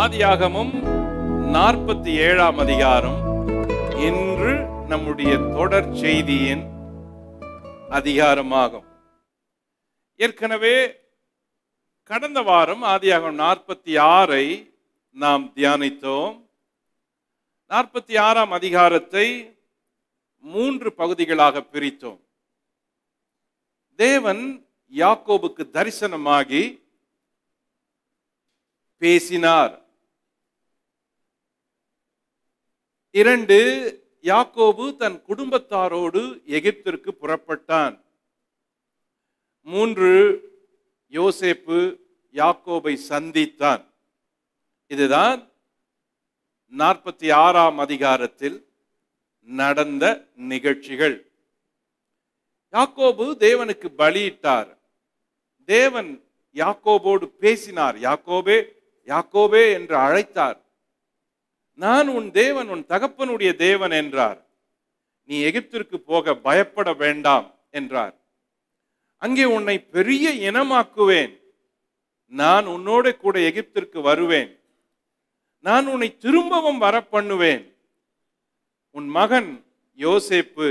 ஆதியாகமம் 47ஆம் அதிகாரம் இன்று நம்முடைய தொடர் செய்தியின் அதிகாரமாகும். ஏற்கனவே கடந்த வாரம் ஆதியாகமம் 46ஐ நாம் தியானித்தோம். 46ஆம் அதிகாரத்தை 3 பகுதிகளாக பிரித்தோம். தேவன் யாக்கோபுக்கு தரிசனமாகி பேசினார். 2, யாக்கோபு தன் குடும்பத்தாரோடு எகிப்திற்கு புறப்பட்டான். 3, யோசேப்பு யாக்கோபை சந்தித்தான். இதுதான் 46ஆம் அதிகாரத்தில் நடந்த நிகழ்ச்சிகள். யாக்கோபு தேவனுக்கு பலியிட்டார். தேவன் யாக்கோபோடு பேசினார். யாக்கோபே யாக்கோபே என்று அழைத்தார். நான் உன் தேவன், உன் தகப்பனுடைய தேவன் என்றார். நீ எகிப்திற்கு போக பயப்பட வேண்டாம் என்றார். அங்கே உன்னை பெரிய இனமாக்குவேன். நான் உன்னோட கூட எகிப்திற்கு வருவேன். நான் உன்னை திரும்பவும் வர பண்ணுவேன். உன் மகன் யோசேப்பு,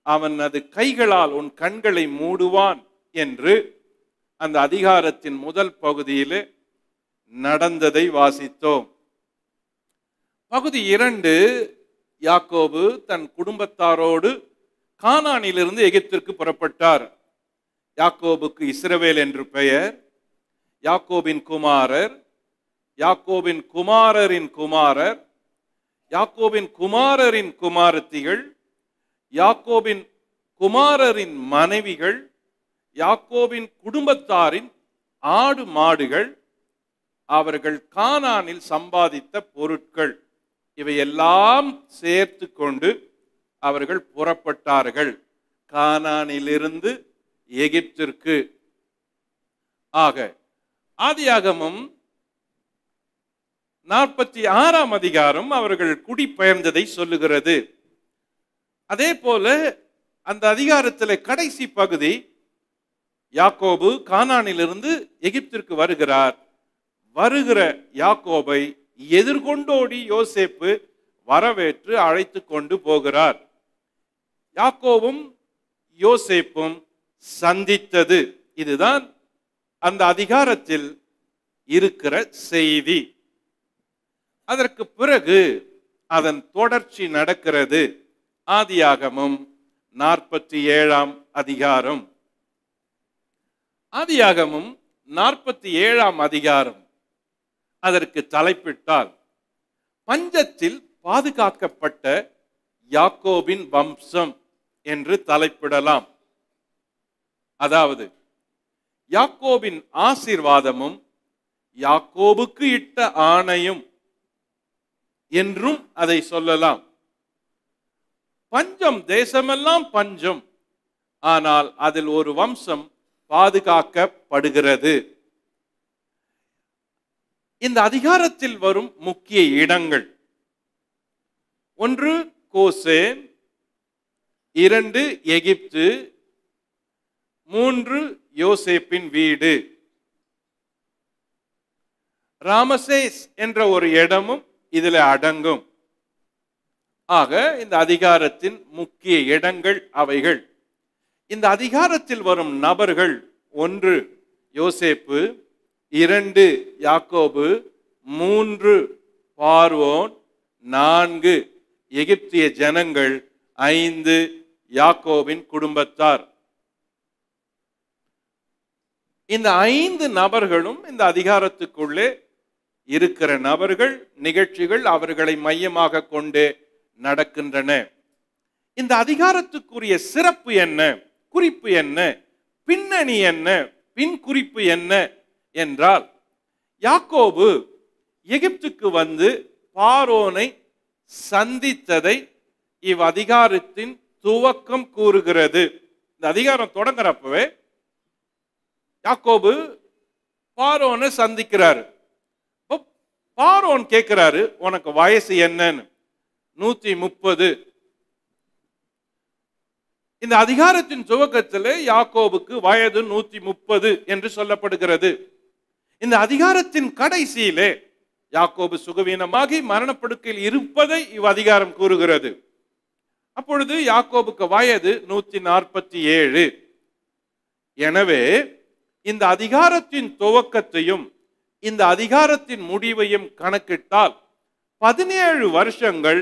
அவன் அது கைகளால் உன் கண்களை மூடுவான் என்று அந்த அதிகாரத்தின் முதல் பகுதியில் நடந்ததை வாசித்தோம். பகுதி 2, யாக்கோபு தன் குடும்பத்தாரோடு கானானிலிருந்து எகிப்திற்கு புறப்பட்டார். யாக்கோபுக்கு இஸ்ரவேல் என்று பெயர். யாக்கோபின் குமாரர், யாக்கோபின் குமாரரின் குமாரர், யாக்கோபின் குமாரரின் குமாரத்திகள், யாக்கோபின் குமாரரின் மனைவிகள், யாக்கோபின் குடும்பத்தாரின் ஆடு மாடுகள், அவர்கள் கானானில் சம்பாதித்த பொருட்கள், இவையெல்லாம் சேர்த்து கொண்டு அவர்கள் புறப்பட்டார்கள் கானானிலிருந்து எகிப்திற்கு. ஆக ஆதியாகமம் 46ஆம் அதிகாரம் அவர்கள் குடிபெயர்ந்ததை சொல்லுகிறது. அதே போல அந்த அதிகாரத்தில் கடைசி பகுதி, யாக்கோபு கானானிலிருந்து எகிப்திற்கு வருகிறார். வருகிற யாக்கோபை எதிர்கொண்டோடி யோசேப்பு வரவேற்று அழைத்து கொண்டு போகிறார். யாக்கோபும் யோசேப்பும் சந்தித்தது, இதுதான் அந்த அதிகாரத்தில் இருக்கிற செய்தி. அதற்கு பிறகு அதன் தொடர்ச்சி நடக்கிறது. ஆதியாகமம் 47ஆம் அதிகாரம். ஆதியாகமம் 47ஆம் அதிகாரம் அதற்கு தலைப்பிட்டால் பஞ்சத்தில் பாதுகாக்கப்பட்ட யாக்கோபின் வம்சம் என்று தலைப்பிடலாம். அதாவது யாக்கோபின் ஆசீர்வாதமும் யாக்கோபுக்கு இட்ட ஆணையும் என்றும் அதை சொல்லலாம். பஞ்சம், தேசமெல்லாம் பஞ்சம், ஆனால் அதில் ஒரு வம்சம் பாதுகாக்கப்படுகிறது. இந்த அதிகாரத்தில் வரும் முக்கிய இடங்கள்: 1 கோசேன், 2 எகிப்து, 3 யோசேப்பின் வீடு. ராமசேஸ் என்ற ஒரு இடமும் இதில் அடங்கும். ஆக இந்த அதிகாரத்தின் முக்கிய இடங்கள் அவைகள். இந்த அதிகாரத்தில் வரும் நபர்கள்: 1 யோசேப்பு, 2 யாக்கோபு, 3 பார்வோன், 4 எகிப்திய ஜனங்கள், 5 யாக்கோபின் குடும்பத்தார். இந்த 5 நபர்களும் இந்த அதிகாரத்துக்குள்ளே இருக்கிற நபர்கள், நிகழ்ச்சிகள் அவர்களை மையமாக கொண்டு நடக்கின்றன. இந்த அதிகாரத்துக்குரிய சிறப்பு என்ன, குறிப்பு என்ன, பின்னணி என்ன, பின் குறிப்பு என்ன என்றால், யாக்கோபு எகிப்துக்கு வந்து பார்வோனை சந்தித்ததை இவ்வதிகாரத்தின் துவக்கம் கூறுகிறது. இந்த அதிகாரம் தொடங்குறப்பவே யாக்கோபு பார்வோனை சந்திக்கிறாரு. பார்வோன் கேட்கிறாரு, உனக்கு வயசு என்னன்னு. 130. இந்த அதிகாரத்தின் துவக்கத்திலே யாக்கோபுக்கு வயது 130 என்று சொல்லப்படுகிறது. இந்த அதிகாரத்தின் கடைசியிலே யாக்கோபு சுகவீனமாகி மரணப்படுக்கையில் இருப்பதை இவ்வதிகாரம் கூறுகிறது. அப்பொழுது யாக்கோபுக்கு வயது 147. எனவே இந்த அதிகாரத்தின் துவக்கத்தையும் இந்த அதிகாரத்தின் முடிவையும் கணக்கிட்டால் 17 வருஷங்கள்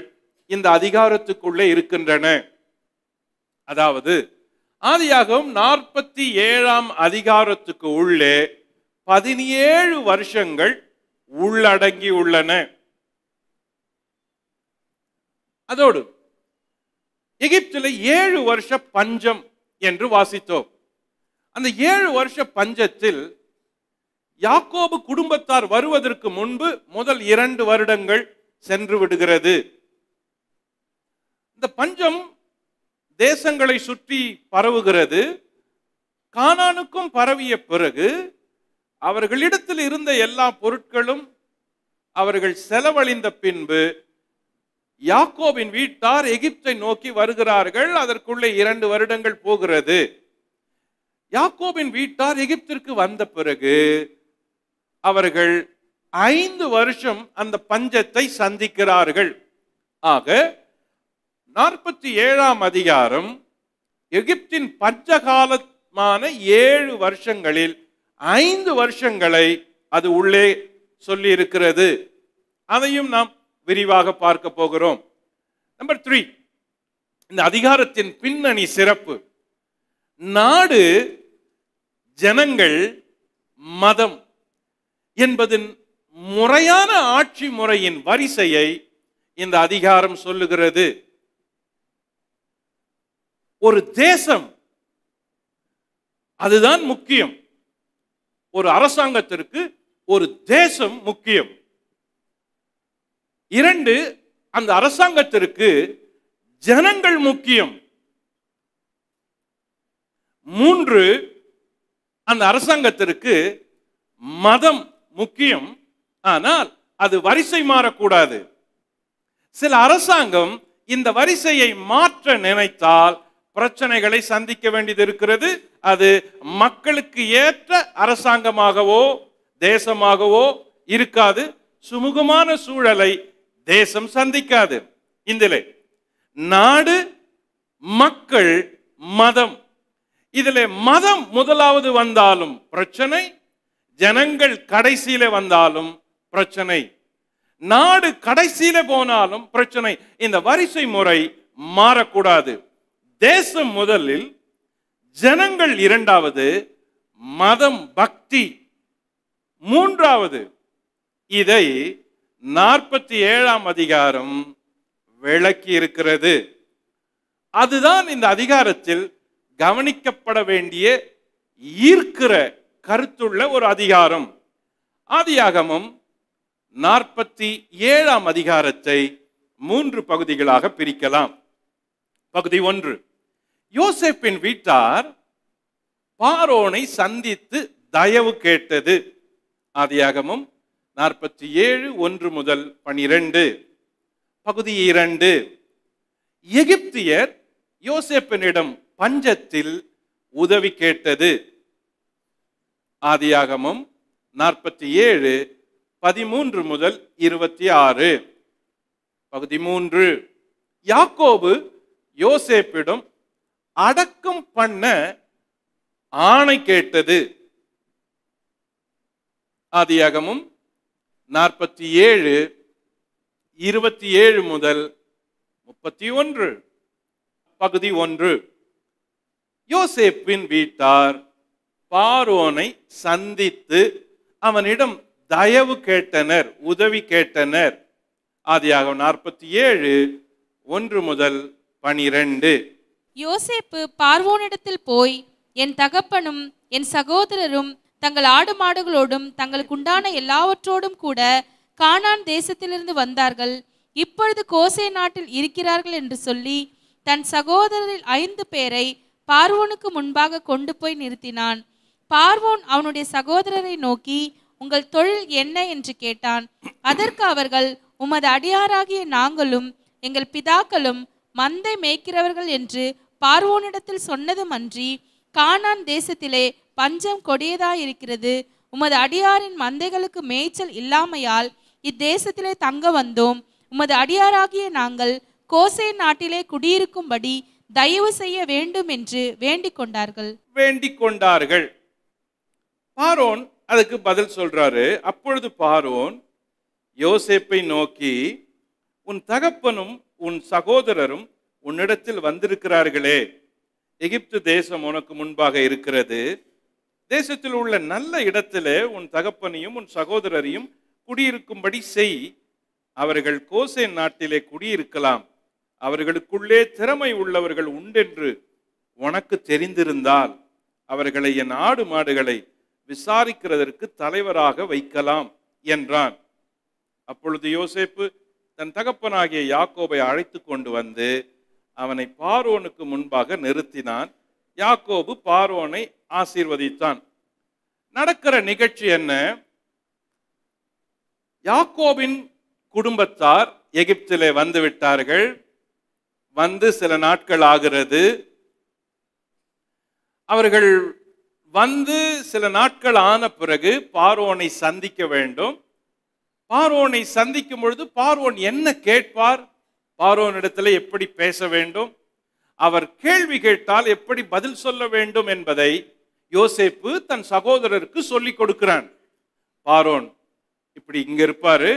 இந்த அதிகாரத்துக்குள்ளே இருக்கின்றன. அதாவது ஆதியாகமம் 47ஆம் அதிகாரத்துக்கு உள்ளே 17 வருஷங்கள் உள்ளடங்கி உள்ளன. அதோடு எகிப்தில் 7 வருஷ பஞ்சம் என்று வாசித்தோம். அந்த 7 வருஷ பஞ்சத்தில் யாக்கோபு குடும்பத்தார் வருவதற்கு முன்பு முதல் 2 வருடங்கள் சென்று விடுகிறது. இந்த பஞ்சம் தேசங்களை சுற்றி பரவுகிறது. கானானுக்கும் பரவிய பிறகு அவர்களிடத்தில் இருந்த எல்லா பொருட்களும் அவர்கள் செலவழிந்த பின்பு யாக்கோபின் வீட்டார் எகிப்தை நோக்கி வருகிறார்கள். அதற்குள்ளே 2 வருடங்கள் போகிறது. யாக்கோபின் வீட்டார் எகிப்திற்கு வந்த பிறகு அவர்கள் 5 வருஷம் அந்த பஞ்சத்தை சந்திக்கிறார்கள். ஆக 47ஆம் அதிகாரம் எகிப்தின் பஞ்சகாலமான 7 வருஷங்களில் 5 வருஷங்களை அது உள்ளே சொல்லி இருக்கிறது. அதையும் நாம் விரிவாக பார்க்க போகிறோம். நம்பர் 3, இந்த அதிகாரத்தின் பின்னணி சிறப்பு. நாடு, ஜனங்கள், மதம் என்பதின் முறையான ஆட்சி முறையின் வரிசையை இந்த அதிகாரம் சொல்லுகிறது. ஒரு தேசம், அதுதான் முக்கியம். ஒரு அரசாங்கத்திற்கு ஒரு தேசம் முக்கியம். 2, அந்த அரசாங்கத்திற்கு ஜனங்கள் முக்கியம். 3, அந்த அரசாங்கத்திற்கு மதம் முக்கியம். ஆனால் அது வரிசை மாறக்கூடாது. சில அரசாங்கம் இந்த வரிசையை மாற்ற நினைத்தால் பிரச்சனைகளை சந்திக்க வேண்டியது இருக்கிறது. அது மக்களுக்கு ஏற்ற அரசாங்கமாகவோ தேசமாகவோ இருக்காது. சுமூகமான சூழலை தேசம் சந்திக்காது. இதிலே நாடு, மக்கள், மதம், இதிலே மதம் முதலாவது வந்தாலும் பிரச்சனை, ஜனங்கள் கடைசியில வந்தாலும் பிரச்சனை, நாடு கடைசியில போனாலும் பிரச்சனை. இந்த வரிசை முறை மாறக்கூடாது. தேசம் முதலில், ஜனங்கள் 2வது, மதம் பக்தி 3வது. இதை 47ஆம் அதிகாரம் விளக்கி இருக்கிறது. அதுதான் இந்த அதிகாரத்தில் கவனிக்கப்பட வேண்டிய ஈர்க்கிற கருத்துள்ள ஒரு அதிகாரம். ஆதியாகமம் 47ஆம் அதிகாரத்தை 3 பகுதிகளாக பிரிக்கலாம். பகுதி 1, யோசேப்பின் வீட்டார் பார்வோனை சந்தித்து தயவு கேட்டது. ஆதியாகமம் 47 1 முதல் 12. பகுதி 2, எகிப்தியர் யோசேப்பினிடம் பஞ்சத்தில் உதவி கேட்டது. ஆதியாகமம் 47 13 முதல் 26. பகுதி 3, யாக்கோபு யோசேப்பிடம் அடக்கம் பண்ண ஆணை கேட்டது. ஆதியாகமம் 47 27 முதல் 31. பகுதி 1, யோசேப்பின் வீட்டார் பார்வோனை சந்தித்து அவனிடம் தயவு கேட்டனர், உதவி கேட்டனர். ஆதியாகமம் 47 1 முதல் 12. யோசேப்பு பார்வோனிடத்தில் போய், என் தகப்பனும் என் சகோதரரும் தங்கள் ஆடு மாடுகளோடும் தங்களுக்கு உண்டான எல்லாவற்றோடும் கூட கானான் தேசத்திலிருந்து வந்தார்கள். இப்பொழுது கோசே நாட்டில் இருக்கிறார்கள் என்று சொல்லி தன் சகோதரரில் 5 பேரை பார்வோனுக்கு முன்பாக கொண்டு போய் நிறுத்தினான். பார்வோன் அவனுடைய சகோதரரை நோக்கி, உங்கள் தொழில் என்ன என்று கேட்டான். அதற்கு அவர்கள், உமது அடியாராகிய நாங்களும் எங்கள் பிதாக்களும் மந்தை மேய்க்கிறவர்கள் என்று பார்வோனிடத்தில் சொன்னதுமன்றி, கானான் தேசத்திலே பஞ்சம் கொடியதாயிருக்கிறது. உமது அடியாரின் மந்தைகளுக்கு மேய்ச்சல் இல்லாமையால் இத்தேசத்திலே தங்க வந்தோம். உமது அடியாராகிய நாங்கள் கோசேன் நாட்டிலே குடியிருக்கும்படி தயவு செய்ய வேண்டும் என்று வேண்டிக் கொண்டார்கள். பார்வோன் அதுக்கு பதில் சொல்றாரு. அப்பொழுது பார்வோன் யோசேப்பை நோக்கி, உன் தகப்பனும் உன் சகோதரரும் உன்னிடத்தில் வந்திருக்கிறார்களே, எகிப்து தேசம் உனக்கு முன்பாக இருக்கிறது. தேசத்தில் உள்ள நல்ல இடத்திலே உன் தகப்பனையும் உன் சகோதரரையும் குடியிருக்கும்படி செய். அவர்கள் கோசேன் நாட்டிலே குடியிருக்கலாம். அவர்களுக்குள்ளே திறமை உள்ளவர்கள் உண்டென்று உனக்கு தெரிந்திருந்தால் அவர்களை என் ஆடு மாடுகளை விசாரிக்கிறதற்கு தலைவராக வைக்கலாம் என்றான். அப்பொழுது யோசேப்பு தன் தகப்பனாகிய யாக்கோபை அழைத்து கொண்டு வந்து அவனை பார்வோனுக்கு முன்பாக நிறுத்தினான். யாக்கோபு பார்வோனை ஆசீர்வதித்தான். நடக்கிற நிகழ்ச்சி என்ன? யாக்கோபின் குடும்பத்தார் எகிப்திலே வந்து விட்டார்கள். வந்து சில நாட்கள் ஆகிறது. அவர்கள் வந்து சில நாட்கள் ஆன பிறகு பார்வோனை சந்திக்க வேண்டும். பார்வோனை சந்திக்கும் பொழுது பார்வோன் என்ன கேட்பார், பார்வோனிடத்தில் எப்படி பேச வேண்டும், அவர் கேள்வி கேட்டால் எப்படி பதில் சொல்ல வேண்டும் என்பதை யோசேப்பு தன் சகோதரருக்கு சொல்லிக் கொடுக்கிறான். பார்வோன் இப்படி இங்க இருப்பாரு,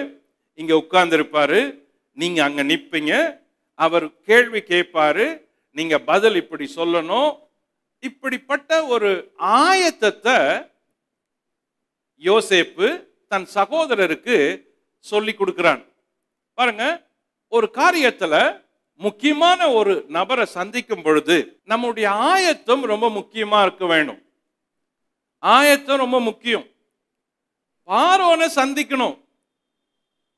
இங்க உட்கார்ந்து இருப்பாரு, நீங்க அங்க நிப்பீங்க, அவர் கேள்வி கேட்பாரு, நீங்க பதில் இப்படி சொல்லணும். இப்படிப்பட்ட ஒரு ஆயத்தத்தை யோசேப்பு தன் சகோதரருக்கு சொல்லி கொடுக்கிறான். பாருங்க, ஒரு காரியத்துல முக்கியமான ஒரு நபரை சந்திக்கும் பொழுது நம்முடைய ஆயத்தம் ரொம்ப முக்கியமா இருக்க வேண்டும். ஆயத்தம் ரொம்ப முக்கியம். பார்வோனை சந்திக்கணும்,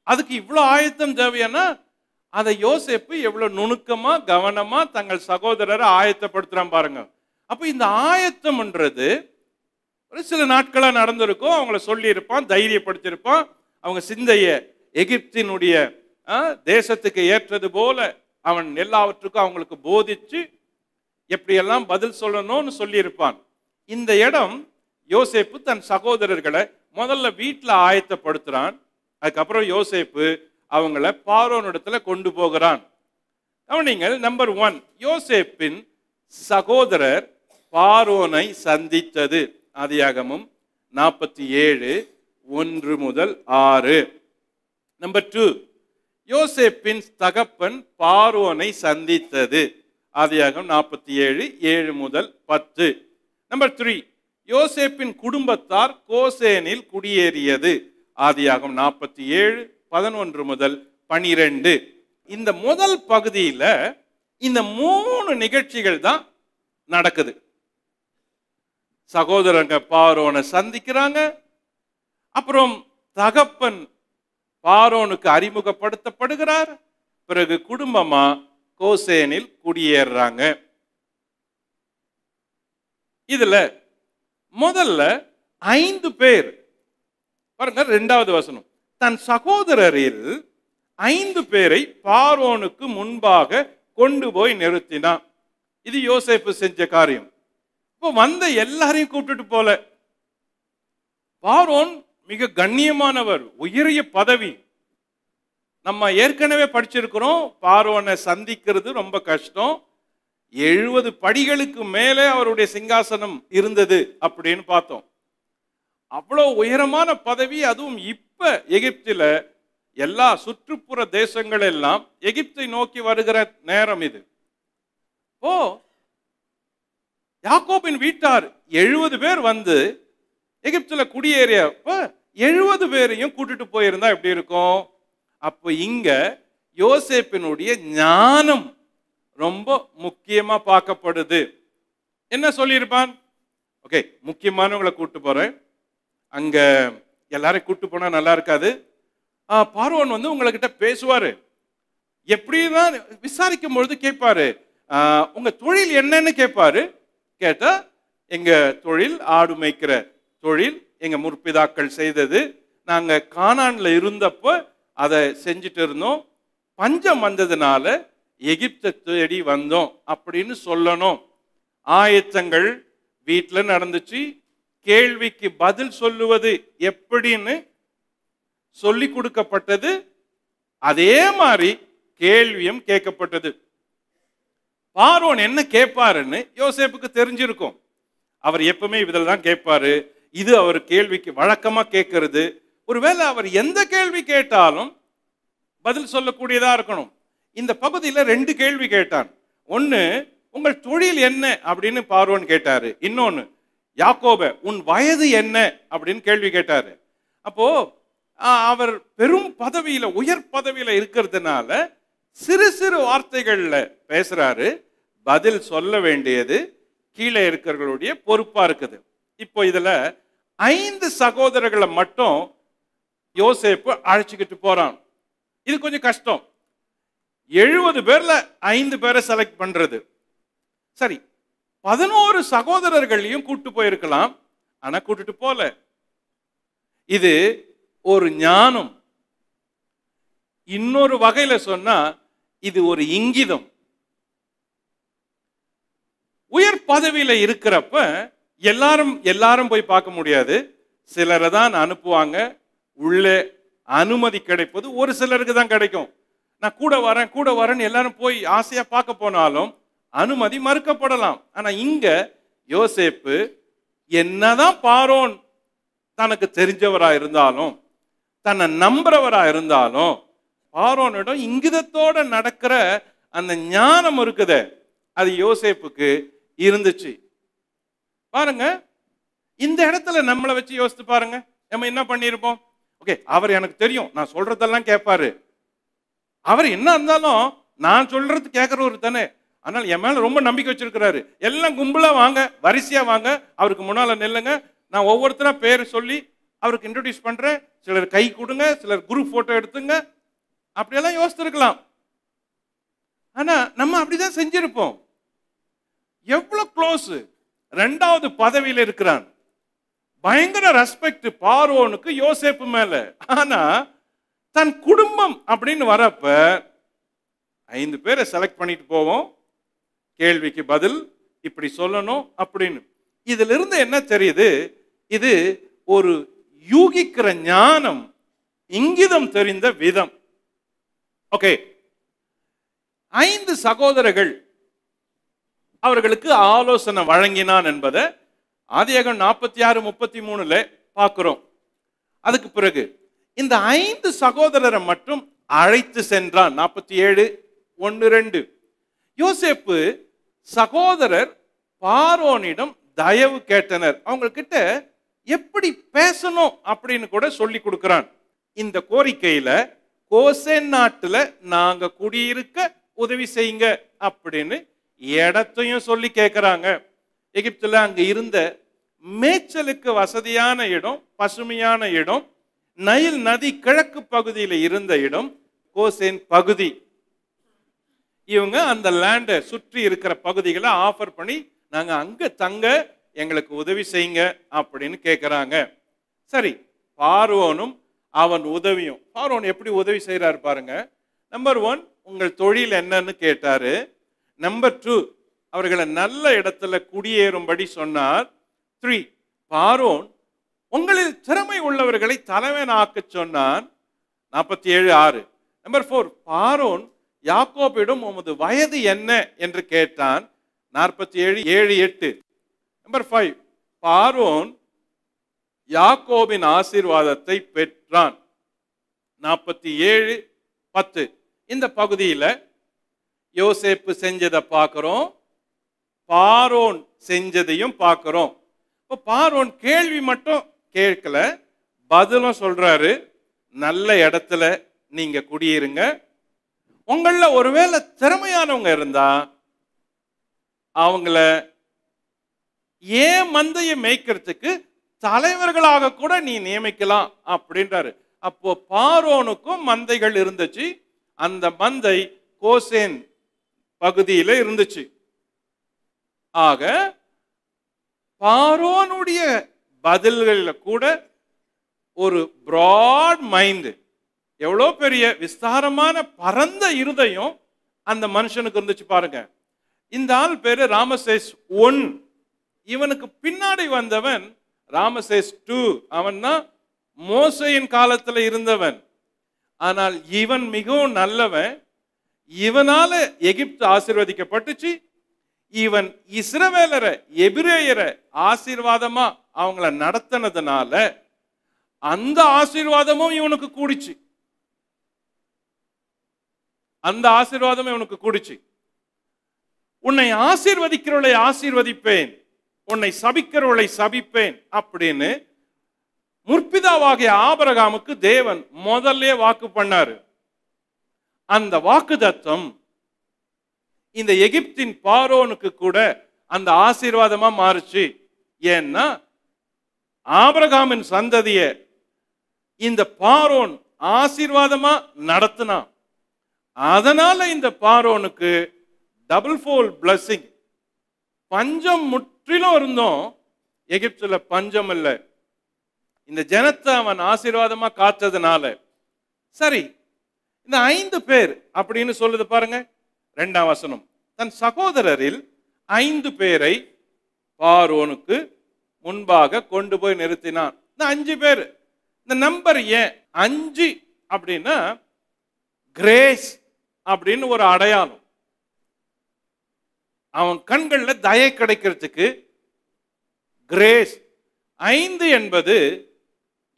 அதுக்கு இவ்வளவு ஆயத்தம் தேவையானா அதை யோசேப்பு எவ்வளவு நுணுக்கமா கவனமா தங்கள் சகோதரரை ஆயத்தப்படுத்துறான் பாருங்க. அப்ப இந்த ஆயத்தம்ன்றது ஒரு சில நாட்களா நடந்திருக்கும். அவங்கள சொல்லி இருப்பான், தைரியப்படுத்தியிருப்பான். அவங்க சிந்தைய எகிப்தினுடைய தேசத்துக்கு ஏற்றது போல அவன் எல்லாவற்றுக்கும் அவங்களுக்கு போதிச்சு எப்படியெல்லாம் பதில் சொல்லணும்னு சொல்லியிருப்பான். இந்த இடம் யோசேப்பு தன் சகோதரர்களை முதல்ல வீட்டில் ஆயத்தப்படுத்துறான். அதுக்கப்புறம் யோசேப்பு அவங்கள பார்வோனிடத்துல கொண்டு போகிறான். கவனிங்கள், நம்பர் 1, யோசேப்பின் சகோதரர் பார்வோனை சந்தித்தது. ஆதியாகமம் 47:1-6. நம்பர் 2, யோசேப்பின் தகப்பன் பார்வோனை சந்தித்தது. ஆதியாகமம் 47:7-10. நம்பர் 3, யோசேப்பின் குடும்பத்தார் கோசேனில் குடியேறியது. ஆதியாகமம் 47:11-12. இந்த முதல் பகுதியில இந்த 3 நிகழ்ச்சிகள் தான் நடக்குது. சகோதரங்க பார்வோனை சந்திக்கிறாங்க, அப்புறம் தகப்பன் பார்வோனுக்கு அறிமுகப்படுத்தப்படுகிறார், பிறகு குடும்பமா கோசேனில் குடியேறாங்க. இதுல முதல்ல 5 பேர் பாருங்க, 2வது வசனம், தன் சகோதரரில் 5 பேரை பார்வோனுக்கு முன்பாக கொண்டு போய் நிறுத்தினான். இது யோசேப்பு செஞ்ச காரியம். இப்போ வந்த எல்லாரையும் கூப்பிட்டுட்டு போல. பார்வோன் மிக கண்ணியமானவர், உயரிய பதவி. நம்ம ஏற்கனவே படிச்சிருக்கிறோம், பார்வோனை சந்திக்கிறது ரொம்ப கஷ்டம். 70 படிகளுக்கு மேலே அவருடைய சிங்காசனம் இருந்தது அப்படின்னு பார்த்தோம். அவ்வளோ உயரமான பதவி. அதுவும் இப்ப எகிப்தில எல்லா சுற்றுப்புற தேசங்கள் எல்லாம் எகிப்தை நோக்கி வருகிற நேரம் இது. ஓ, யாக்கோபின் வீட்டார் 70 பேர் வந்து எகிப்துல குடியேறியப்ப 70 பேரையும் கூட்டிட்டு போயிருந்தா எப்படி இருக்கும்? அப்ப இங்க யோசேப்பினுடைய ஞானம் ரொம்ப முக்கியமா பார்க்கப்படுது. என்ன சொல்லியிருப்பான்? ஓகே, முக்கியமானவங்களை கூட்டு போறேன், அங்க எல்லாரையும் கூட்டு போனா நல்லா இருக்காது. பார்வோன் வந்து உங்ககிட்ட பேசுவாரு, எப்படிதான் விசாரிக்கும் பொழுது கேட்பாரு, உங்க தொழில் என்னன்னு கேட்பாரு. கேட்டா எங்க தொழில் ஆடு மேய்க்கிற தொழில், எங்க முற்பிதாக்கள் செய்தது, நாங்க கானான்ல இருந்தப்ப அதை செஞ்சுட்டு இருந்தோம், பஞ்சம் வந்ததுனால எகிப்தை தேடி வந்தோம் அப்படின்னு சொல்லணும். ஆயத்தங்கள் வீட்டில் நடந்துச்சு. கேள்விக்கு பதில் சொல்லுவது எப்படின்னு சொல்லி கொடுக்கப்பட்டது, அதே மாதிரி கேள்வியும் கேட்கப்பட்டது. பார்வோன் என்ன கேட்பாருன்னு யோசேப்புக்கு தெரிஞ்சிருக்கும். அவர் எப்பவுமே இதில் தான் கேட்பாரு. இது அவர் கேள்விக்கு வழக்கமா கேட்கறது. ஒருவேளை அவர் எந்த கேள்வி கேட்டாலும் பதில் சொல்லக்கூடியதா இருக்கணும். இந்த பகுதியில் 2 கேள்வி கேட்டான். ஒன்னு, உங்கள் தொழில் என்ன அப்படின்னு பார்வோன் கேட்டாரு. இன்னொன்னு, யாக்கோபே உன் வயது என்ன அப்படின்னு கேள்வி கேட்டாரு. அப்போ அவர் பெரும் பதவியில, உயர் பதவியில இருக்கிறதுனால சிறு சிறு வார்த்தைகள்ல பேசுறாரு. பதில் சொல்ல வேண்டியது கீழே இருக்கிறவர்களுடைய பொறுப்பா இருக்குது. இப்போ இதுல 5 சகோதரர்களை மட்டும் யோசேப்பு அழைச்சிக்கிட்டு போறான். இது கொஞ்சம் கஷ்டம். 70 பேர்ல 5 பேரை செலக்ட் பண்றது. சரி, 11 சகோதரர்களையும் கூட்டு போயிருக்கலாம், ஆனா கூட்டிட்டு போல. இது ஒரு ஞானம். இன்னொரு வகையில சொன்னா இது ஒரு இங்கிதம். உயர் பதவியில இருக்கிறப்ப எல்லாரும் போய் பார்க்க முடியாது. சிலரை தான் அனுப்புவாங்க. உள்ளே அனுமதி கிடைப்பது ஒரு சிலருக்கு தான் கிடைக்கும். நான் கூட வரேன் எல்லாரும் போய் ஆசையா பார்க்க போனாலும் அனுமதி மறுக்கப்படலாம். ஆனா இங்க யோசேப்பு என்னதான் பார்வோன் தனக்கு தெரிஞ்சவரா இருந்தாலும், தன்னை நம்புறவரா இருந்தாலும், பார்வோனிடம் இங்கிதத்தோட நடக்கிற அந்த ஞானம் இருக்குதே, அது யோசேப்புக்கு இருந்துச்சு. பாருங்க, இந்த இடத்துல நம்மளை வச்சு யோசித்து பாருங்க, நம்ம என்ன பண்ணிருப்போம்? ஓகே, அவர் எனக்கு தெரியும், நான் சொல்றதெல்லாம் கேட்பாரு. அவர் என்ன இருந்தாலும் நான் சொல்றது கேட்கறவர் தானே, ஆனால் என் மேல ரொம்ப நம்பிக்கை வச்சிருக்கிறாரு. எல்லாம் கும்பலா வாங்க, வரிசையா வாங்க, அவருக்கு முன்னால நில்லுங்க, நான் ஒவ்வொருத்தரா பேர் சொல்லி அவருக்கு இன்ட்ரோடியூஸ் பண்றேன், சிலர் கை கொடுங்க, சிலர் குரூப் போட்டோ எடுத்துங்க, அப்படியெல்லாம் யோசிச்சிருக்கலாம். ஆனா நம்ம அப்படிதான் செஞ்சிருப்போம். எவ்வளவு க்ளோஸ், 2வது பதவியில இருக்கிறான், பயங்கர ரெஸ்பெக்ட் பார்வோனுக்கு யோசேப்பு மேல. ஆனா தன் குடும்பம் அப்படின்னு வரப்ப 5 பேரை செலக்ட் பண்ணிட்டு போவோம், கேள்விக்கு பதில் இப்படி சொல்லணும் அப்படின்னு. இதுல இருந்து என்ன தெரியுது? இது ஒரு யூகிக்கிற ஞானம், இங்கிதம் தெரிந்த விதம். ஓகே, 5 சகோதரர்கள் அவர்களுக்கு ஆலோசனை வழங்கினான் என்பதை ஆதியாகமம் 46:33 பார்க்கிறோம். அதுக்கு பிறகு இந்த 5 சகோதரரை மட்டும் அழைத்து சென்றான். 47:1-2. யோசேப்பு சகோதரர் பார்வோனிடம் தயவு கேட்டனர். அவங்க கிட்ட எப்படி பேசணும் அப்படின்னு கூட சொல்லி கொடுக்கிறான். இந்த கோரிக்கையில கோசேன் நாட்டுல நாங்க குடியிருக்க உதவி செய்யுங்க அப்படின்னு இடத்தையும் சொல்லி கேட்கிறாங்க. எகிப்துல அங்க இருந்த மேய்ச்சலுக்கு வசதியான இடம், பசுமையான இடம், நைல் நதி கிழக்கு பகுதியில் இருந்த இடம் கோசேன் பகுதி. இவங்க அந்த லேண்டை சுற்றி இருக்கிற பகுதிகளை ஆஃபர் பண்ணி நாங்க அங்க தங்க எங்களுக்கு உதவி செய்யுங்க அப்படின்னு கேட்கிறாங்க. சரி, பார்வோனும் அவன் உதவியும். பார்வோன் எப்படி உதவி செய்யறாரு பாருங்க. நம்பர் 1, உங்கள் தொழில் என்னன்னு கேட்டாரு. நம்பர் 2, அவர்களை நல்ல இடத்துல குடியேறும்படி சொன்னார். 3, பார்வோன் உங்களில் திறமை உள்ளவர்களை தலைவனாக்க சொன்னான். 47:6. நம்பர் 4, பார்வோன் யாக்கோபிடம் உமது வயது என்ன என்று கேட்டான். 47:7-8. நம்பர் 5, பார்வோன் யாக்கோபின் ஆசீர்வாதத்தை பெற்றான். 47:10. இந்த பகுதியில யோசேப்பு செஞ்சதை பார்க்கிறோம், பார்வோன் செஞ்சதையும் பார்க்கிறோம். இப்போ பார்வோன் கேள்வி மட்டும் கேட்கல, பதிலும் சொல்றாரு. நல்ல இடத்துல நீங்க குடியிருங்க, உங்கள ஒருவேளை திறமையானவங்க இருந்தா அவங்கள ஏன் மந்தையை மேய்க்கிறதுக்கு தலைவர்களாக கூட நீ நியமிக்கலாம் அப்படின்றாரு. அப்போ பார்வோனுக்கும் மந்தைகள் இருந்துச்சு. அந்த மந்தை கோசேன் பகுதியில இருந்துச்சு. ஆக பார்வோனுடைய பதில்களில் கூட ஒரு பிராட் மைண்ட், எவ்வளோ பெரிய விஸ்தாரமான பரந்த இருதயம் அந்த மனுஷனுக்கு இருந்துச்சு பாருங்க. இந்த ஆள் பேரு ராமசேஸ் 1. இவனுக்கு பின்னாடி வந்தவன் ராமசேஸ் 2. அவன் தான் மோசேயின் காலத்துல இருந்தவன். ஆனால் இவன் மிகவும் நல்லவன். இவனால எகிப்து ஆசீர்வதிக்கப்பட்டுச்சு. இவன் இஸ்ரவேலரை எபிரேயரை ஆசீர்வாதமா அவங்கள நடத்தினதுனால அந்த ஆசீர்வாதமும் இவனுக்கு கூடிச்சு. அந்த ஆசீர்வாதம் இவனுக்கு கூடிச்சு. உன்னை ஆசீர்வதிக்கிறவளை ஆசீர்வதிப்பேன், உன்னை சபிக்கிறவளை சபிப்பேன் அப்படின்னு முற்பிதாவாகிய ஆபிரகாமுக்கு தேவன் முதல்ல வாக்கு பண்ணாரு. அந்த வாக்குத்தத்தம் இந்த எகிப்தின் பார்வோனுக்கு கூட அந்த ஆசீர்வாதமா மாறுச்சு. ஏன்னா ஆபிரகாமின் சந்ததிய இந்த பார்வோன் ஆசீர்வாதமா நடத்தினான். அதனால இந்த பார்வோனுக்கு டபுள் ஃபோல் பிளஸிங். பஞ்சம் முற்றிலும் இருந்தோம், எகிப்துல பஞ்சம் இல்லை. இந்த ஜனத்தை அவன் ஆசீர்வாதமா காத்ததுனால. சரி, இந்த 5 பேர் அப்படின்னு சொல்லுது பாருங்க, 2ஆம் வசனம். தன் சகோதரரில் 5 பேரை பார்வோனுக்கு முன்பாக கொண்டு போய் நிறுத்தினான். இந்த 5 பேர், இந்த நம்பர் ஏன் 5 அப்படின்னா கிரேஸ் அப்படின்னு ஒரு அடையாளம். அவன் கண்கள்ல தயை கிடைக்கிறதுக்கு கிரேஸ். 5 என்பது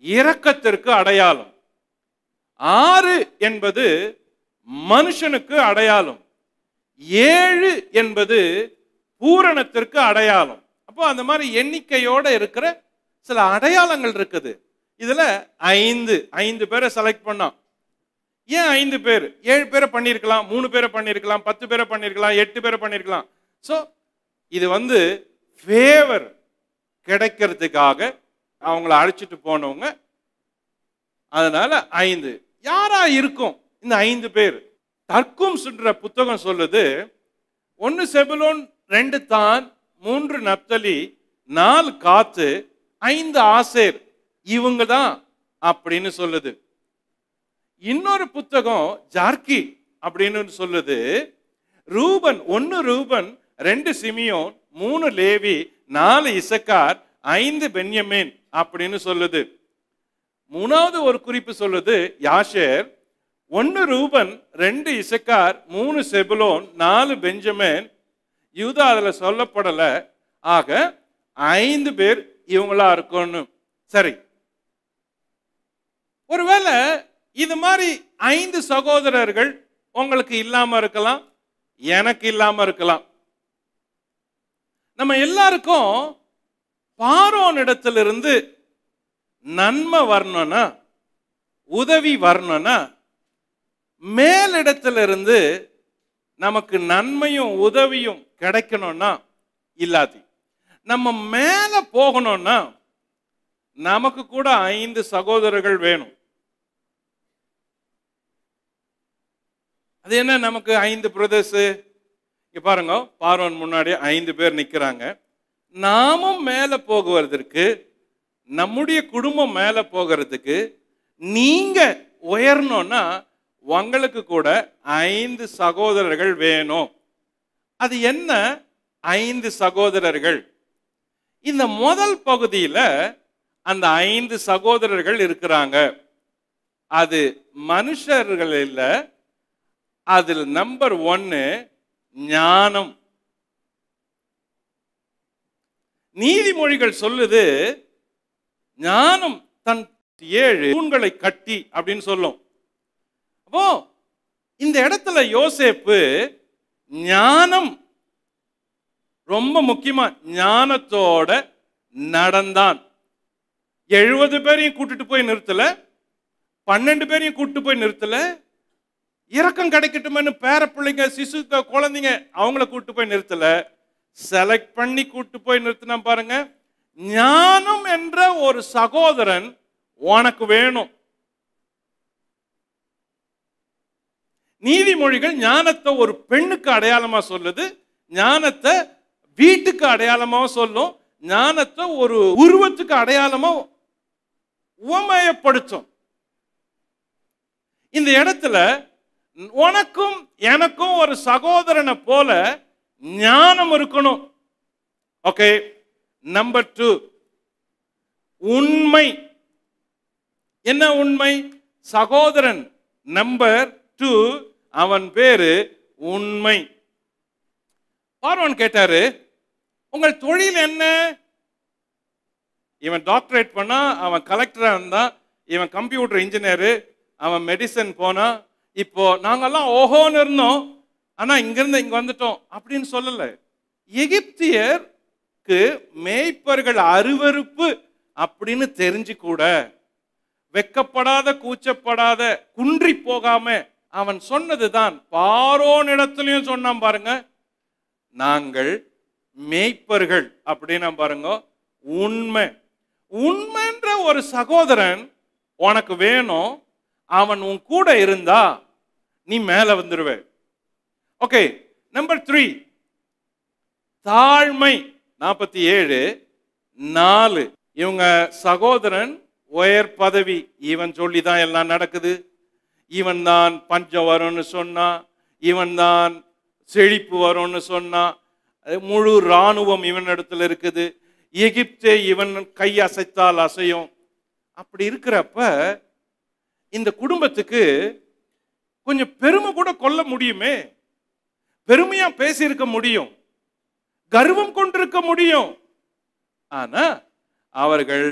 இரக்கத்திற்கு அடையாளம். 6 என்பது மனுஷனுக்கு அடையாளம். 7 என்பது பூரணத்திற்கு அடையாளம். அப்போ அந்த மாதிரி எண்ணிக்கையோட இருக்கிற சில அடையாளங்கள் இருக்குது. இதுல 5 பேரை செலக்ட் பண்ணான். ஏன் 5 பேர்? 7 பேரை பண்ணியிருக்கலாம், 3 பேரை பண்ணியிருக்கலாம், 10 பேரை பண்ணியிருக்கலாம், 8 பேரை பண்ணியிருக்கலாம். ஸோ இது ஃபேவர் கிடைக்கிறதுக்காக அவங்கள அழைச்சிட்டு போனவங்க. அதனால 5 யாரா இருக்கும் இந்த 5 பேர்? தர்க்கும் சுன்ற புத்தகம் சொல்லுது, 1 செபுலோன், 2 தான், 3 நப்தலி, 4 காத்து, 5 ஆசேர், இவங்க தான் அப்படின்னு சொல்லுது. இன்னொரு புத்தகம் ஜார்கி அப்படின்னு சொல்லுது, ரூபன் 1 ரூபன், 2 சிமியோன், 3 லேவி, 4 இசக்கார், 5 பென்யமீன் அப்படின்னு சொல்லுது. 3வது ஒரு குறிப்பு சொல்லுது யாஷேர், 1 ரூபன், 2 இசக்கார், 3 செபுலோன், 4 பெஞ்சமின். யூதா அதுல சொல்லப்படல. ஆக 5 பேர் இவங்களா இருக்கணும். சரி, ஒருவேளை இது மாதிரி 5 சகோதரர்கள் உங்களுக்கு இல்லாம இருக்கலாம், எனக்கு இல்லாம இருக்கலாம். நம்ம எல்லாருக்கும் பார்வோனிடத்திலிருந்து நன்மை வரணும்னா, உதவி வரணும்னா, மேலிடத்திலிருந்து நமக்கு நன்மையும் உதவியும் கிடைக்கணும்னா இல்லாதி. நம்ம மேல போகணும்னா நமக்கு கூட 5 சகோதரர்கள் வேணும். அது என்ன நமக்கு 5 பிரதர்ஸ்? இங்க பாருங்க, பார்வோன் முன்னாடி 5 பேர் நிக்கிறாங்க. நாமும் மேல போகுவதற்கு, நம்முடைய குடும்பம் மேல போகிறதுக்கு, நீங்க உயரணும்னா உங்களுக்கு கூட 5 சகோதரர்கள் வேணும். அது என்ன 5 சகோதரர்கள்? இந்த முதல் பகுதியில அந்த 5 சகோதரர்கள் இருக்கிறாங்க. அது மனுஷர்கள் இல்ல. அதில் நம்பர் 1 ஞானம். நீதிமொழிகள் சொல்லுது, ஞானம் தன் 7 தூண்களை கட்டி அப்படின்னு சொல்லும். அப்போ இந்த இடத்துல யோசேப்பு ஞானம் ரொம்ப முக்கியமா ஞானத்தோட நடந்தான். 70 பேரையும் கூட்டிட்டு போய் நிறுத்தல, 12 பேரையும் கூட்டிட்டு போய் நிறுத்தல. இரக்கம் கிடைக்கட்டும்னு பேர பிள்ளைங்க, சிசு குழந்தைங்க அவங்கள கூட்டு போய் நிறுத்தல. செலக்ட் பண்ணி கூட்டு போய் நிறுத்தினா பாருங்க. ஞானம் என்ற ஒரு சகோதரன் உனக்கு வேணும். நீதிமொழிகள் ஞானத்தை ஒரு பெண்ணுக்கு அடையாளமா சொல்லுது, ஞானத்தை வீட்டுக்கு அடையாளமா சொல்லும், ஞானத்தை ஒரு உருவத்துக்கு அடையாளமா உவமையப்படுத்தும். இந்த இடத்துல உனக்கும் எனக்கும் ஒரு சகோதரனை போல ஞானம் இருக்கணும். ஓகே. நம்பர் 2 உண்மை. என்ன உண்மை? சகோதரன் நம்பர் 2, அவன் பேரு உண்மை. பார்வோன் கேட்டாரு, உங்கள் தொழில் என்ன? இவன் டாக்டரேட் பண்ணா, அவன் கலெக்டரா இருந்தா, இவன் கம்ப்யூட்டர் இன்ஜினியரு, அவன் மெடிசன் போனா. இப்போ நாங்கெல்லாம் ஓஹோன்னு இருந்தோம், ஆனா இங்கிருந்து இங்க வந்துட்டோம் அப்படின்னு சொல்லல. எகிப்தியருக்கு மேய்ப்பர்கள் அருவருப்பு அப்படின்னு தெரிஞ்சு கூட வெக்கப்படாத, கூச்சப்படாத, குன்றி போகாம அவன் சொன்னதுதான் பார்வோனிடத்திலையும் சொன்னான். பாருங்க, நாங்கள் மேய்ப்பர்கள் அப்படின்னு பாருங்க. உண்மை. உண்மைன்ற ஒரு சகோதரன் உனக்கு வேணும். அவன் உன் கூட இருந்தா நீ மேல வந்துருவே. ஓகே, நம்பர் 3, தாழ்மை. 47:4. இவங்க சகோதரன் உயர் பதவி, இவன் சொல்லிதான் எல்லாம் நடக்குது. இவன் தான் பஞ்சம் வரும்னு சொன்னா, இவன் தான் செழிப்பு வரும்னு சொன்னா, முழு இராணுவம் இவன் இடத்துல இருக்குது. எகிப்தே இவன் கை அசைத்தால் அசையும். அப்படி இருக்கிறப்ப இந்த குடும்பத்துக்கு கொஞ்சம் பெருமை கூட கொள்ள முடியுமே, பெருமையா பேசியிருக்க முடியும், கர்வம் கொண்டிருக்க முடியும். ஆனா அவர்கள்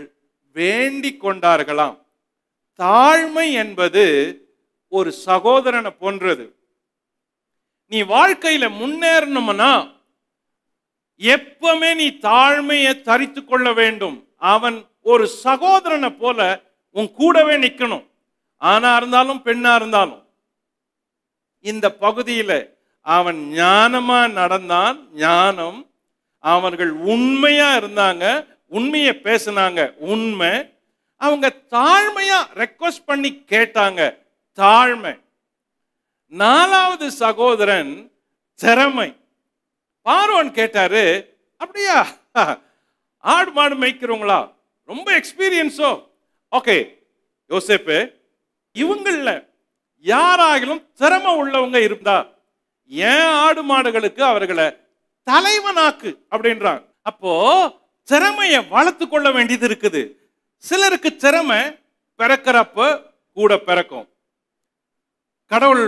வேண்டிக் கொண்டார்களாம். தாழ்மை என்பது ஒரு சகோதரனை போன்றது. நீ வாழ்க்கையில முன்னேறணும்னா எப்பவுமே நீ தாழ்மையை தரித்து கொள்ள வேண்டும். அவன் ஒரு சகோதரனை போல உன் கூடவே நிக்கணும். ஆணா இருந்தாலும் பெண்ணா இருந்தாலும். இந்த பகுதியில அவன் ஞானமா நடந்தான். ஞானம். அவர்கள் உண்மையா இருந்தாங்க, உண்மையை பேசினாங்க. உண்மை. அவங்க தாழ்மையா ரெக்வஸ்ட் பண்ணி கேட்டாங்க. தாழ்மை. 4வது சகோதரன் திறமை. பார்வோன் கேட்டாரு, அப்படியா, ஆடு மாடு மேய்க்கிறவங்களா, ரொம்ப எக்ஸ்பீரியன்ஸோ? ஓகே யோசேப்பு, இவங்கள யாராகிலும் திறமை உள்ளவங்க இருந்தா ஏன் ஆடு மாடுகளுக்கு அவர்களை தலைவனாக்கு அப்படின்றாங்க. அப்போ திறமையை வளர்த்து கொள்ள வேண்டியது இருக்குது. சிலருக்கு திறமை பிறக்கிறப்ப கூட பிறக்கும். கடவுள்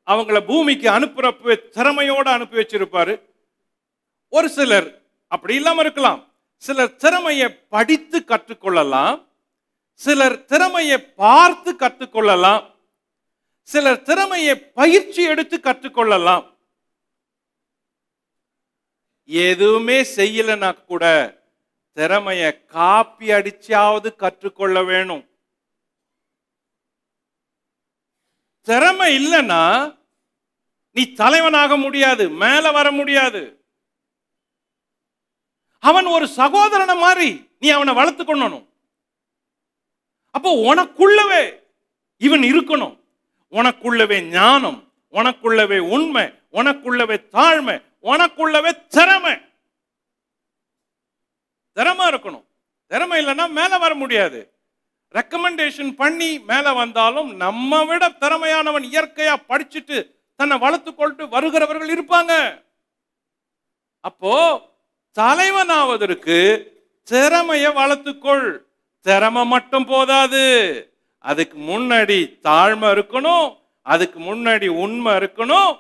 அவங்கள பூமிக்கு அனுப்புறப்ப திறமையோட அனுப்பி வச்சிருப்பாரு. ஒரு சிலர் அப்படி இல்லாம இருக்கலாம். சிலர் திறமையை படித்து கற்றுக்கொள்ளலாம், சிலர் திறமையை பார்த்து கற்றுக்கொள்ளலாம், சிலர் திறமையை பயிற்சி எடுத்து கற்றுக்கொள்ளலாம். எதுவுமே செய்யலனா கூட திறமையை காப்பி அடிச்சாவது கற்றுக்கொள்ள வேணும். திறமை இல்லைன்னா நீ தலைவனாக முடியாது, மேல வர முடியாது. அவன் ஒரு சகோதரனை மாதிரி நீ அவனை வளர்த்து கொள்ளணும். அப்போ உனக்குள்ளவே இவன் இருக்கணும். உனக்குள்ளவே ஞானம், உனக்குள்ளவே உண்மை, உனக்குள்ளவே தாழ்மை, உனக்குள்ளவே திறமை. திறமை இருக்கணும். திறமை இல்லைன்னா மேல வர முடியாது. ரெக்கமெண்டேஷன் பண்ணி மேல வந்தாலும் நம்ம விட திறமையானவன் இயற்கையா படிச்சுட்டு தன்னை வளர்த்து கொண்டு வருகிறவர்கள் இருப்பாங்க. அப்போ தலைவனாவதற்கு திறமையை வளர்த்துக்கொள். திறமை மட்டும் போதாது, அதுக்கு முன்னாடி தாழ்மை இருக்கணும், அதுக்கு முன்னாடி உண்மை இருக்கணும்,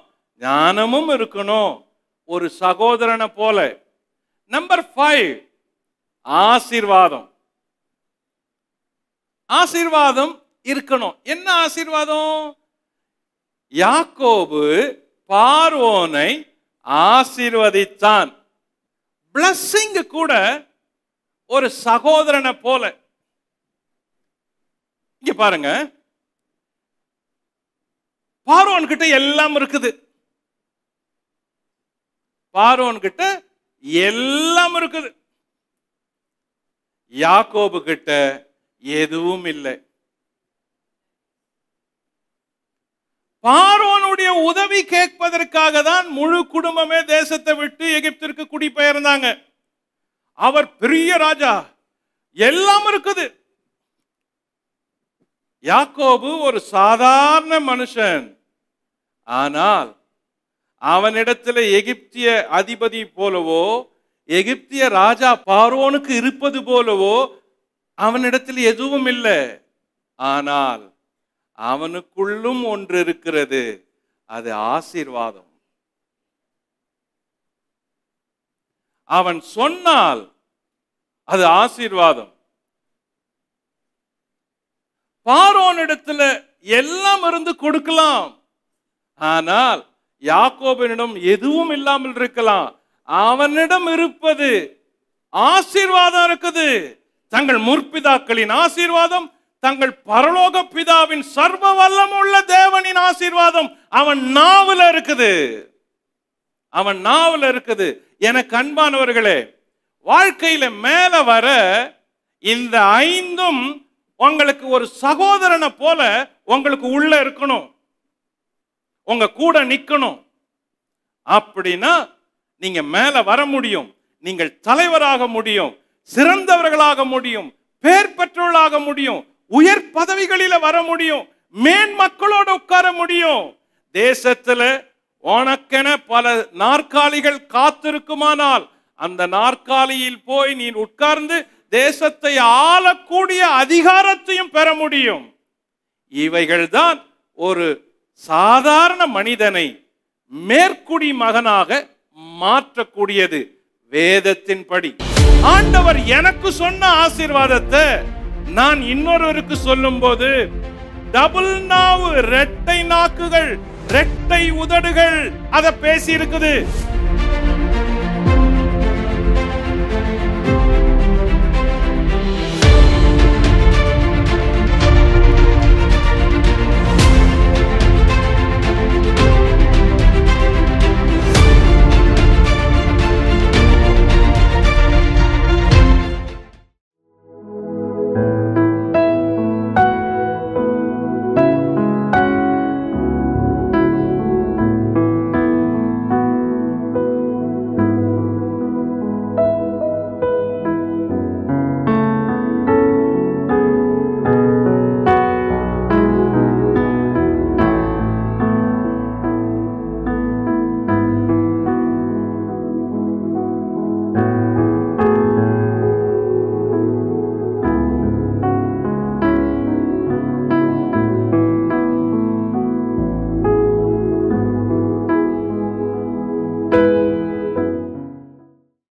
ஞானமும் இருக்கணும். ஒரு சகோதரனை போல. நம்பர் 5, ஆசீர்வாதம். ஆசீர்வாதம் இருக்கணும். என்ன ஆசீர்வாதம்? யாக்கோபு பார்வோனை ஆசீர்வதித்தான். பிளஸிங் கூட ஒரு சகோதரனை போல. இங்க பாருங்க, பார்வோன் கிட்ட எல்லாம் இருக்குது. பார்வோன் கிட்ட எல்லாம் இருக்குது. யாக்கோபு கிட்ட எதுவும் இல்லை. பார்வோனுடைய உதவி கேட்பதற்காக தான் முழு குடும்பமே தேசத்தை விட்டு எகிப்திற்கு குடிபெயர்ந்தாங்க. அவர் பெரிய ராஜா, எல்லாம் இருக்குது. யாக்கோபு ஒரு சாதாரண மனுஷன். ஆனால் அவனிடத்தில் எகிப்திய அதிபதி போலவோ, எகிப்திய ராஜா பார்வோனுக்கு இருப்பது போலவோ அவனிடத்தில் எதுவும் இல்லை. ஆனால் அவனுக்குள்ளும் ஒன்று இருக்கிறது, அது ஆசீர்வாதம். அவன் சொன்னால் அது ஆசீர்வாதம். பார்வோனிடத்துல எல்லாம் இருந்து கொடுக்கலாம், ஆனால் யாக்கோபினிடம் எதுவும் இல்லாமல் இருக்கலாம். அவனிடம் இருப்பது ஆசீர்வாதம் இருக்குது. தங்கள் முற்பிதாக்களின் ஆசீர்வாதம், தங்கள் பரலோக பிதாவின் சர்வ வல்லமுள்ள தேவனின் ஆசீர்வாதம் அவன் நாவுல இருக்குது. அவன் நாவுல இருக்குது. எனக்கு அன்பானவர்களே, வாழ்க்கையில மேல வர இந்த 5ம் உங்களுக்கு ஒரு சகோதரனை போல உங்களுக்கு உள்ள இருக்கணும், உங்க கூட நிக்கணும். அப்படின்னா நீங்க மேல வர முடியும், நீங்கள் தலைவராக முடியும், சிறந்தவர்களாக முடியும், பேர் பெற்றவர்களாக முடியும், உயர் பதவிகளில வர முடியும், மேன்மக்களோடு உட்கார முடியும். தேசத்துல உனக்கென பல நாற்காலிகள் காத்திருக்குமானால் அந்த நாற்காலியில் போய் நீ உட்கார்ந்து தேசத்தை ஆளக்கூடிய அதிகாரத்தையும் பெற முடியும். இவைகள்தான் ஒரு சாதாரண மனிதனை மேற்குடி மகனாக மாற்றக்கூடியது. வேதத்தின்படி ஆண்டவர் எனக்கு சொன்ன ஆசீர்வாதத்தை நான் இன்னொருவருக்கு சொல்லும் போது, டபுள் நாவு, இரட்டை நாக்குகள், இரட்டை உதடுகள் அதை பேசி இருக்குது.